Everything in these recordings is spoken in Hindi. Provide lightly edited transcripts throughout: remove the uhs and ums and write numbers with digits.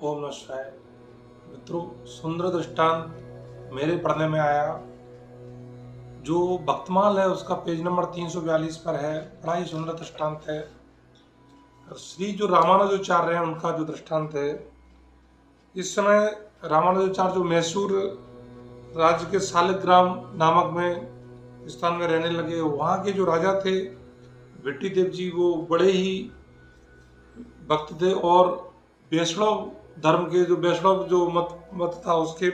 ओम नमः शिवाय। मित्रों, सुंदर दृष्टांत मेरे पढ़ने में आया जो भक्तमाल है उसका पेज नंबर 342 पर है। बड़ा ही सुंदर दृष्टांत है। श्री जो रामानुजाचार्य हैं उनका जो दृष्टांत है, इस समय रामानुजाचार्य जो मैसूर राज्य के शालिग्राम नामक में स्थान में रहने लगे, वहाँ के जो राजा थे विट्टी देव जी, वो बड़े ही भक्त थे और वैष्णव धर्म के जो मत था उसके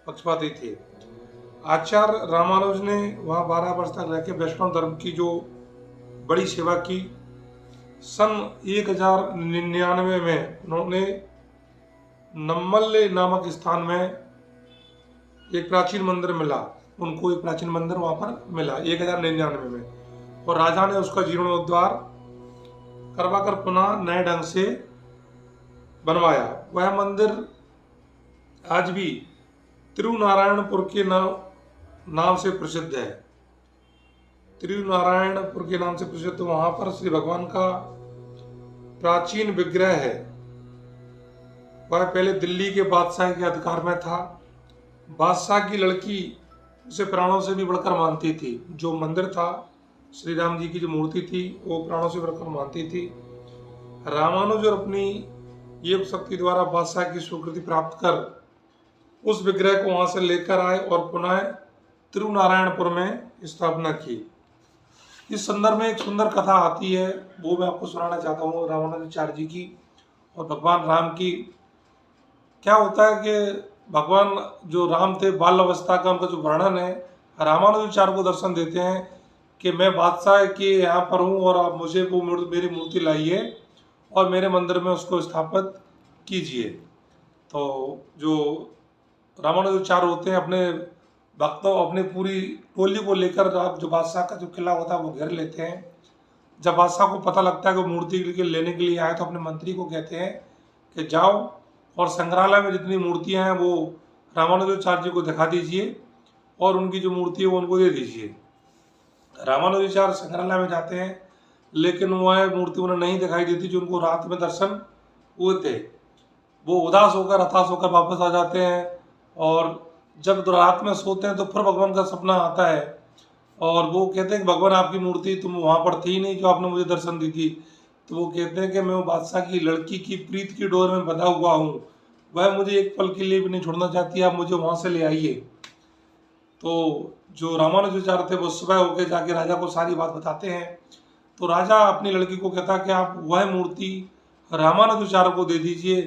पक्षपाती थे। आचार्य रामानुज ने वहाँ 12 वर्ष तक रह के वैष्णव धर्म की जो बड़ी सेवा की। सन 1099 में उन्होंने नम्मल्ले नामक स्थान में एक प्राचीन मंदिर मिला, उनको एक प्राचीन मंदिर वहाँ पर मिला 1099 में, और राजा ने उसका जीर्णोद्धार करवाकर पुनः नए ढंग से बनवाया। वह मंदिर आज भी तिरुनारायणपुर के नाम से प्रसिद्ध है। तिरुनारायणपुर के नाम से प्रसिद्ध, वहां पर श्री भगवान का प्राचीन विग्रह है। वह पहले दिल्ली के बादशाह के अधिकार में था। बादशाह की लड़की उसे प्राणों से भी बढ़कर मानती थी। जो मंदिर था, श्री राम जी की जो मूर्ति थी, वो प्राणों से बढ़कर मानती थी। रामानुज और अपनी योग शक्ति द्वारा बादशाह की स्वीकृति प्राप्त कर उस विग्रह को वहां से लेकर आए और पुनः तिरुनारायणपुर में स्थापना की। इस संदर्भ में एक सुंदर कथा आती है, वो मैं आपको सुनाना चाहता हूँ रामानुजाचार्य जी की और भगवान राम की। क्या होता है कि भगवान जो राम थे, बाल अवस्था का उनका जो वर्णन है, रामानुजाचार्य को दर्शन देते हैं कि मैं बादशाह के यहाँ पर हूँ और आप मुझे वो मेरी मूर्ति लाइए और मेरे मंदिर में उसको स्थापित कीजिए। तो जो रामानुजाचार्य होते हैं, अपने भक्तों, अपनी पूरी टोली को लेकर जो बादशाह का जो किला होता है वो घेर लेते हैं। जब बादशाह को पता लगता है कि मूर्ति लेने के लिए आए, तो अपने मंत्री को कहते हैं कि जाओ और संग्रहालय में जितनी मूर्तियां हैं वो रामानुजाचार्य जी को दिखा दीजिए और उनकी जो मूर्ति है वो उनको दे दीजिए। रामानुजाचार्य संग्रहालय में जाते हैं, लेकिन वह मूर्ति उन्हें नहीं दिखाई देती जो उनको रात में दर्शन हुए थे। वो उदास होकर, हताश होकर वापस आ जाते हैं और जब रात में सोते हैं तो फिर भगवान का सपना आता है और वो कहते हैं कि भगवान, आपकी मूर्ति तुम वहाँ पर थी नहीं जो आपने मुझे दर्शन दी थी। तो वो कहते हैं कि मैं वो बादशाह की लड़की की प्रीत की डोर में बंधा हुआ हूँ, वह मुझे एक पल के लिए भी नहीं छोड़ना चाहती, आप मुझे वहाँ से ले आइए। तो जो रामानुजाचार्य थे वो सुबह होकर जाके राजा को सारी बात बताते हैं। तो राजा अपनी लड़की को कहता है कि आप वह मूर्ति रामानुजाचार्य को दे दीजिए